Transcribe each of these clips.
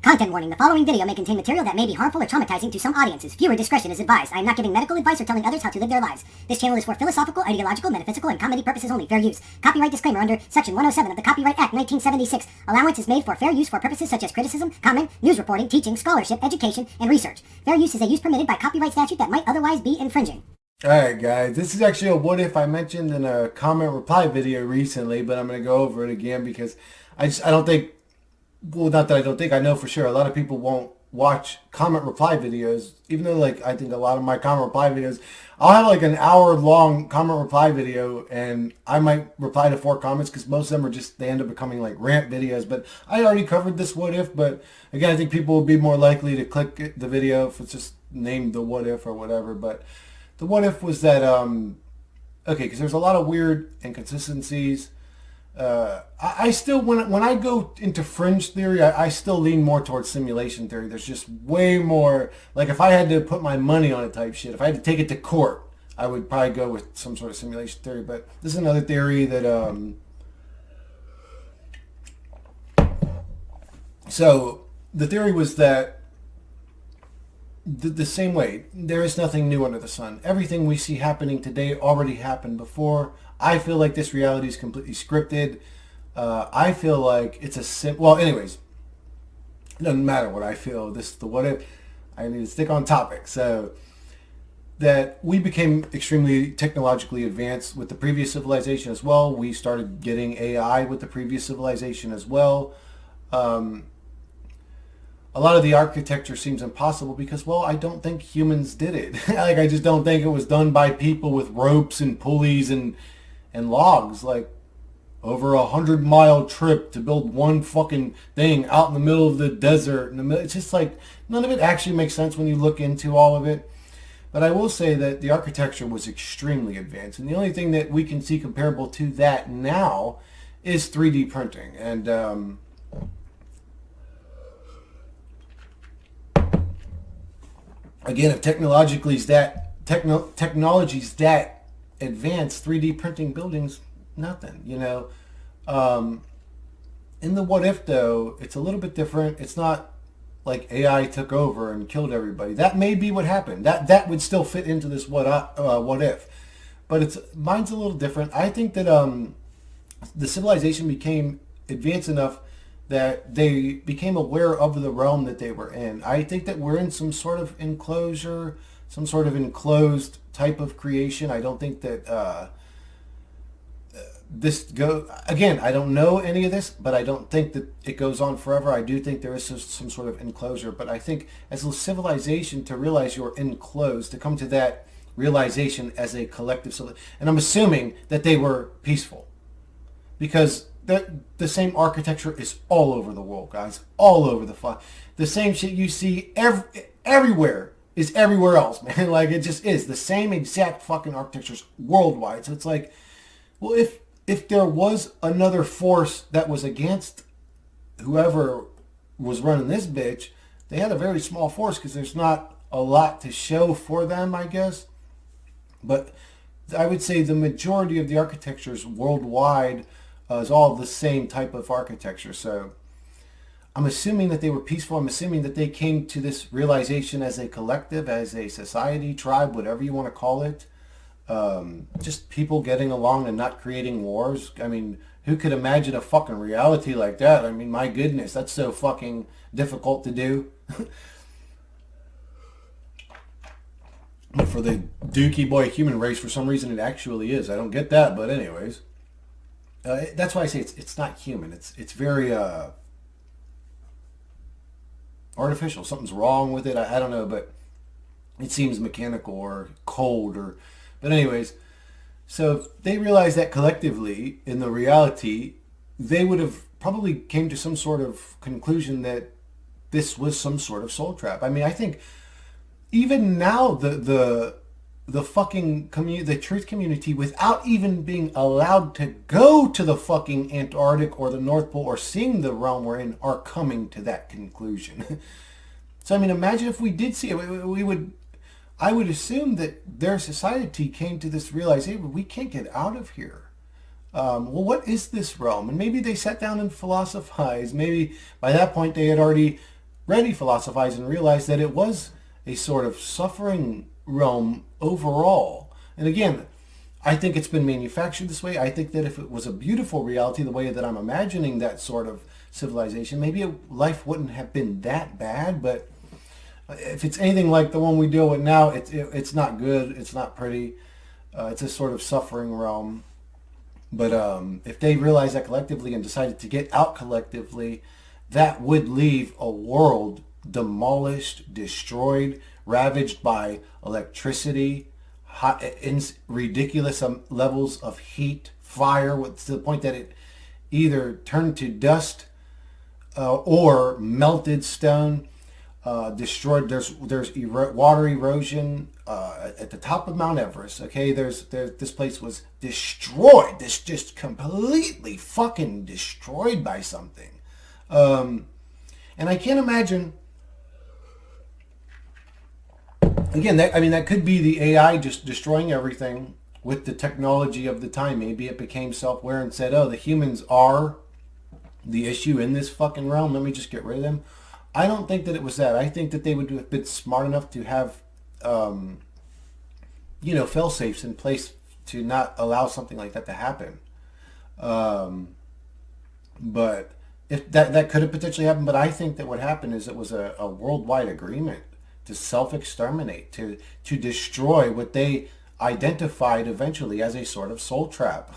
Content warning. The following video may contain material that may be harmful or traumatizing to some audiences. Viewer discretion is advised. I am not giving medical advice or telling others how to live their lives. This channel is for philosophical, ideological, metaphysical, and comedy purposes only. Fair use. Copyright disclaimer under Section 107 of the Copyright Act 1976. Allowance is made for fair use for purposes such as criticism, comment, news reporting, teaching, scholarship, education, and research. Fair use is a use permitted by copyright statute that might otherwise be infringing. Alright guys, this is actually a what if I mentioned in a comment reply video recently, but I'm going to go over it again because I don't think, well, not that I don't think, I know for sure a lot of people won't watch comment reply videos, even though I think a lot of my comment reply videos, I'll have an hour long comment reply video and I might reply to 4 comments because most of them are just, they end up becoming rant videos, but I already covered this what if, but again, I think people will be more likely to click the video if it's just named the what if or whatever, but the what if was that, okay, because there's a lot of weird inconsistencies. I still, when I go into fringe theory, I still lean more towards simulation theory. There's just way more, if I had to put my money on it type shit, if I had to take it to court, I would probably go with some sort of simulation theory. But this is another theory that, so the theory was that the same way, there is nothing new under the sun. Everything we see happening today already happened before. I feel like this reality is completely scripted. I feel like it's well, anyways, it doesn't matter what I feel. This is the what if. I need to stick on topic. So that we became extremely technologically advanced with the previous civilization as well. We started getting AI with the previous civilization as well. A lot of the architecture seems impossible because, well, I don't think humans did it. I just don't think it was done by people with ropes and pulleys and logs. Over 100-mile trip to build one fucking thing out in the middle of the desert. It's just none of it actually makes sense when you look into all of it. But I will say that the architecture was extremely advanced. And the only thing that we can see comparable to that now is 3D printing. And again, if technology's that advanced, 3D printing buildings, nothing, in the what if though, it's a little bit different. It's not like AI took over and killed everybody. That may be what happened. That would still fit into this what if, but mine's a little different. I think that the civilization became advanced enough that they became aware of the realm that they were in. I think that we're in some sort of enclosure, some sort of enclosed type of creation. I don't think that again, I don't know any of this, but I don't think that it goes on forever. I do think there is some sort of enclosure, but I think as a civilization, to realize you're enclosed, to come to that realization as a collective, and I'm assuming that they were peaceful, because the same architecture is all over the world, guys. All over the same shit you see everywhere is everywhere else, man. It just is the same exact fucking architectures worldwide. So it's well, if there was another force that was against whoever was running this bitch, they had a very small force because there's not a lot to show for them, I guess. But I would say the majority of the architectures worldwide is all the same type of architecture. So I'm assuming that they were peaceful. I'm assuming that they came to this realization as a collective, as a society, tribe, whatever you want to call it. Just people getting along and not creating wars. I mean, who could imagine a fucking reality like that? I mean, my goodness, that's so fucking difficult to do. But for the dookie boy human race, for some reason, it actually is. I don't get that, but anyways. That's why I say it's not human. It's very artificial. Something's wrong with it. I don't know, but it seems mechanical or cold but anyways, so if they realized that collectively in the reality, they would have probably came to some sort of conclusion that this was some sort of soul trap. I mean, I think even now the fucking community, the truth community, without even being allowed to go to the fucking Antarctic or the North Pole or seeing the realm we're in, are coming to that conclusion. So, I mean, imagine if we did see it, I would assume that their society came to this realization, we can't get out of here. Well, what is this realm? And maybe they sat down and philosophized. Maybe by that point they had already already philosophized and realized that it was a sort of suffering realm overall. And again, I think it's been manufactured this way. I think that if it was a beautiful reality, the way that I'm imagining that sort of civilization, maybe life wouldn't have been that bad. But if it's anything like the one we deal with now, it's not good. It's not pretty. It's a sort of suffering realm. But if they realized that collectively and decided to get out collectively, that would leave a world demolished, destroyed, ravaged by electricity, ridiculous levels of heat, fire, to the point that it either turned to dust or melted stone, destroyed. There's water erosion at the top of Mount Everest. Okay, this place was destroyed. This just completely fucking destroyed by something. And I can't imagine. Again, that could be the AI just destroying everything with the technology of the time. Maybe it became self-aware and said, "Oh, the humans are the issue in this fucking realm. Let me just get rid of them." I don't think that it was that. I think that they would have been smart enough to have, fail-safes in place to not allow something like that to happen. But if that could have potentially happened. But I think that what happened is it was a worldwide agreement to self-exterminate, to destroy what they identified eventually as a sort of soul trap.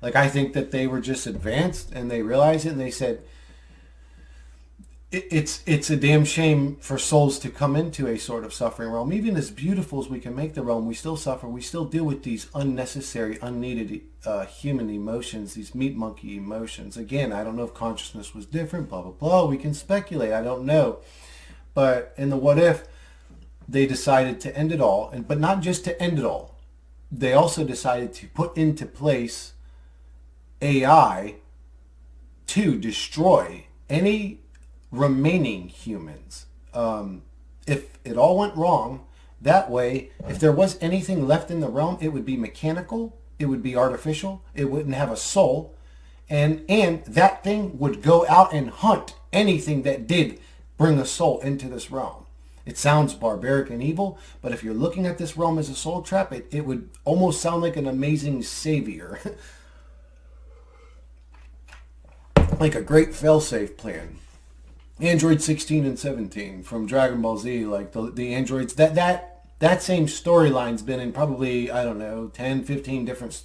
Like, I think that they were just advanced and they realized it and they said, it's a damn shame for souls to come into a sort of suffering realm. Even as beautiful as we can make the realm, we still suffer. We still deal with these unnecessary, unneeded human emotions, these meat monkey emotions. Again, I don't know if consciousness was different, blah, blah, blah. We can speculate. I don't know. But in the what if, they decided to end it all. But not just to end it all. They also decided to put into place AI to destroy any remaining humans. If it all went wrong, that way, if there was anything left in the realm, it would be mechanical, it would be artificial, it wouldn't have a soul, and that thing would go out and hunt anything that did bring a soul into this realm. It sounds barbaric and evil, but if you're looking at this realm as a soul trap, it would almost sound like an amazing savior. Like a great fail-safe plan. Android 16 and 17 from Dragon Ball Z, like the androids, that same storyline's been in probably, I don't know, 10, 15 different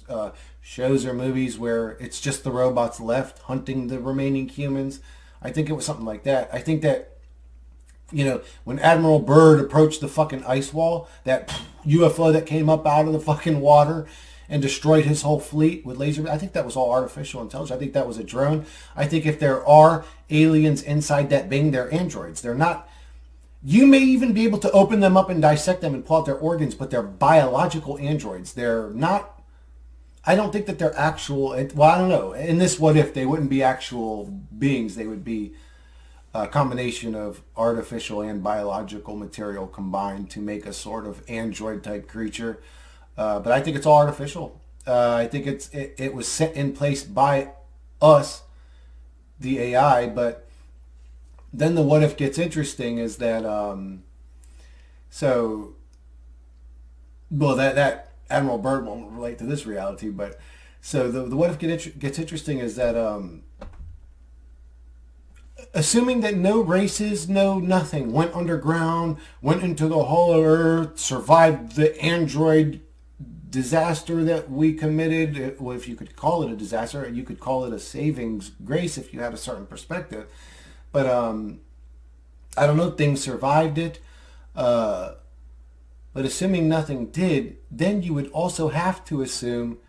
shows or movies where it's just the robots left hunting the remaining humans. I think it was something like that. I think that, when Admiral Byrd approached the fucking ice wall, that UFO that came up out of the fucking water and destroyed his whole fleet with laser, I think that was all artificial intelligence. I think that was a drone. I think if there are aliens inside that being, they're androids. They're not. You may even be able to open them up and dissect them and pull out their organs, but they're biological androids. They're not. I don't think that they're actual. Well, I don't know. In this what if, they wouldn't be actual beings. They would be a combination of artificial and biological material combined to make a sort of android type creature. But I think it's all artificial. I think it was set in place by us, the AI. But then the what if gets interesting is that that Admiral Byrd won't relate to this reality. But so the what if gets interesting is that assuming that no races, no nothing went underground, went into the hollow earth, survived the android disaster that we committed. Well, if you could call it a disaster, you could call it a savings grace if you had a certain perspective. But I don't know, things survived it. But assuming nothing did, then you would also have to assume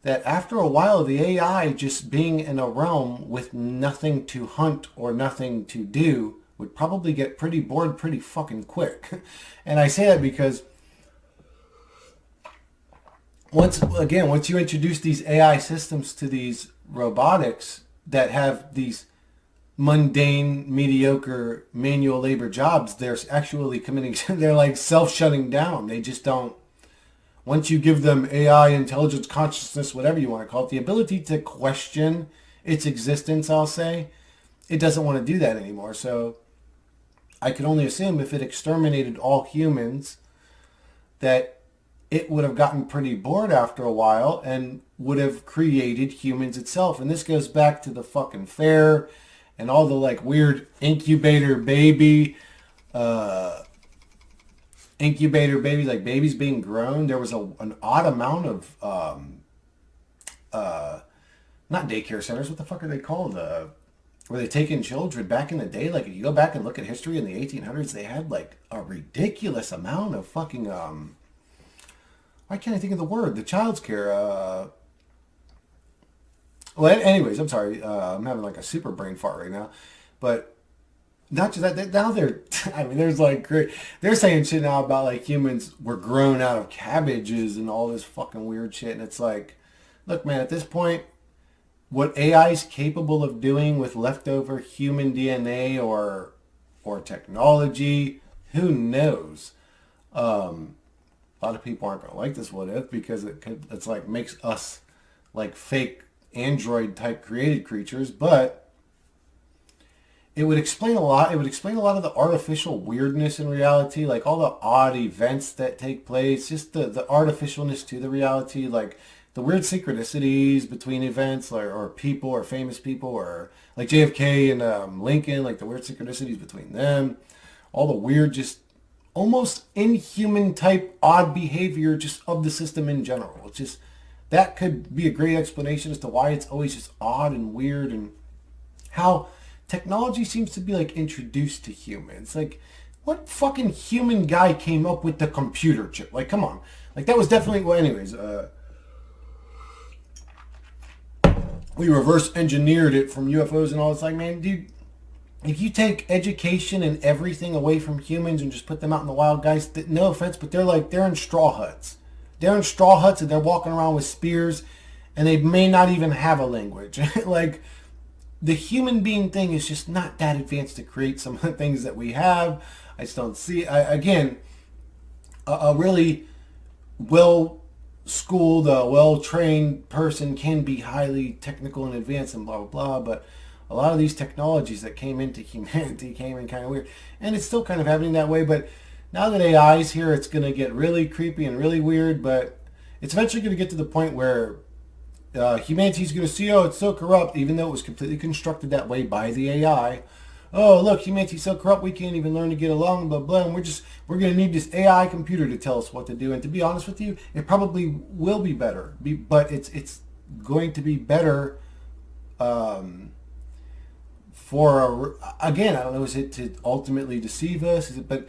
that after a while, the AI just being in a realm with nothing to hunt or nothing to do would probably get pretty bored pretty fucking quick. And I say that because once you introduce these AI systems to these robotics that have these mundane, mediocre manual labor jobs, they're actually they're like self-shutting down. They just don't. Once you give them AI, intelligence, consciousness, whatever you want to call it, the ability to question its existence, I'll say, it doesn't want to do that anymore. So I can only assume if it exterminated all humans that it would have gotten pretty bored after a while and would have created humans itself. And this goes back to the fucking fair and all the like weird incubator babies, like babies being grown. There was an odd amount of not daycare centers. What the fuck are they called? Where they take in children back in the day. Like if you go back and look at history in the 1800s, they had like a ridiculous amount of fucking why can't I think of the word? The child's care. Well, anyways, I'm sorry. I'm having like a super brain fart right now, but not just that. Now they're, I mean, there's like great. They're saying shit now about like humans were grown out of cabbages and all this fucking weird shit, and it's like, look, man, at this point, what AI is capable of doing with leftover human DNA or technology, who knows? A lot of people aren't gonna like this what if because it's like makes us like fake android type created creatures, but it would explain a lot. It would explain a lot of the artificial weirdness in reality, like all the odd events that take place, just the artificialness to the reality, like the weird synchronicities between events or people or famous people or like JFK and Lincoln, like the weird synchronicities between them, all the weird just almost inhuman type odd behavior just of the system in general. It's just, that could be a great explanation as to why it's always just odd and weird and how technology seems to be like introduced to humans. Like what fucking human guy came up with the computer chip? Like come on. Like that was definitely, well anyways, we reverse engineered it from UFOs and all. It's like, man, dude, if you take education and everything away from humans and just put them out in the wild, guys, no offense, but they're in straw huts. They're in straw huts and they're walking around with spears and they may not even have a language. Like the human being thing is just not that advanced to create some of the things that we have. I just don't see, again, a really well-schooled, well-trained person can be highly technical and advanced and blah, blah, blah, but a lot of these technologies that came into humanity came in kind of weird. And it's still kind of happening that way. But now that AI is here, it's going to get really creepy and really weird. But it's eventually going to get to the point where humanity is going to see, oh, it's so corrupt, even though it was completely constructed that way by the AI. Oh, look, humanity's so corrupt, we can't even learn to get along, blah, blah. And we're going to need this AI computer to tell us what to do. And to be honest with you, it probably will be better. But it's going to be better again, I don't know, is it to ultimately deceive us? But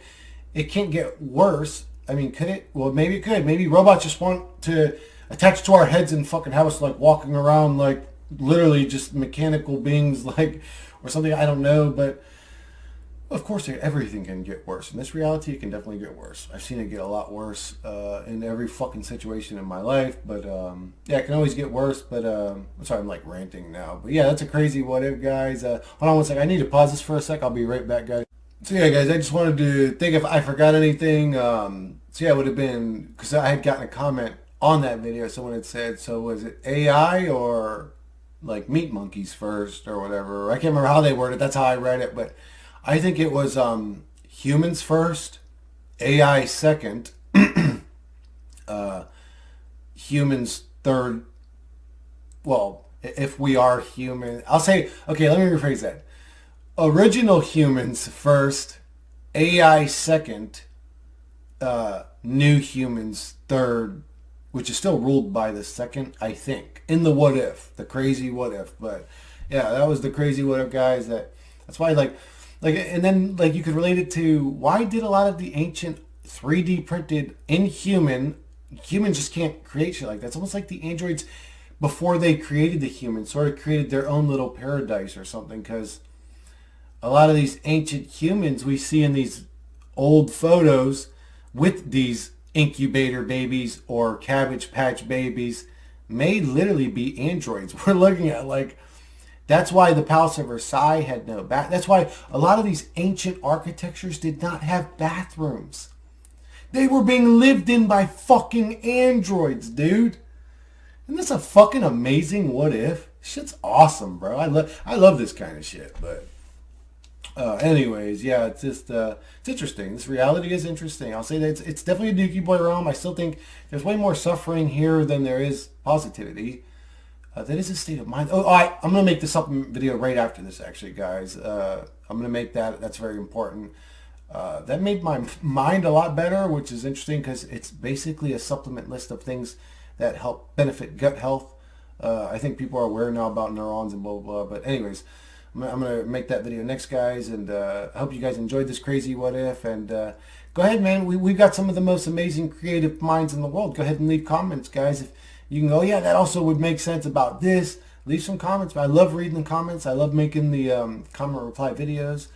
it can't get worse. I mean, could it? Well, maybe it could. Maybe robots just want to attach to our heads and fucking have us like walking around like literally just mechanical beings, like, or something. I don't know, but of course everything can get worse. In this reality, it can definitely get worse. I've seen it get a lot worse in every fucking situation in my life, but yeah, it can always get worse, but I'm sorry, I'm like ranting now, but yeah, that's a crazy what if, guys. Hold on one sec, I need to pause this for a sec. I'll be right back, guys. So yeah, guys, I just wanted to think if I forgot anything. So yeah, it would have been, because I had gotten a comment on that video. Someone had said, so was it AI or like meat monkeys first or whatever? I can't remember how they worded it. That's how I read it, but I think it was humans first, AI second, humans third. Well, if we are human, I'll say, okay, let me rephrase that. Original humans first, AI second, new humans third, which is still ruled by the second, I think, in the what if, the crazy what if. But yeah, that was the crazy what if, guys. That's why like, and then like you could relate it to why did a lot of the ancient 3D printed humans just can't create shit like that. It's almost like the androids before they created the humans sort of created their own little paradise or something, because a lot of these ancient humans we see in these old photos with these incubator babies or cabbage patch babies may literally be androids. We're looking at like, that's why the Palace of Versailles had no bath. That's why a lot of these ancient architectures did not have bathrooms. They were being lived in by fucking androids, dude. Isn't this a fucking amazing what if? Shit's awesome, bro. I love this kind of shit, but Anyways, yeah, it's just it's interesting. This reality is interesting. I'll say that it's definitely a Dookie Boy realm. I still think there's way more suffering here than there is positivity. That is a state of mind. I'm gonna make the supplement video right after this, actually, guys. I'm gonna make that. That's very important. That made my mind a lot better, which is interesting because it's basically a supplement list of things that help benefit gut health. I think people are aware now about neurons and blah, blah, blah. But anyways, I'm going to make that video next, guys. And I hope you guys enjoyed this crazy what if. And go ahead, man. We've got some of the most amazing creative minds in the world. Go ahead and leave comments, guys. If you can go, yeah, that also would make sense about this. Leave some comments. I love reading the comments. I love making the comment reply videos.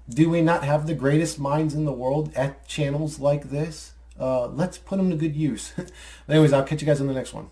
Do we not have the greatest minds in the world at channels like this? Let's put them to good use. Anyways, I'll catch you guys on the next one.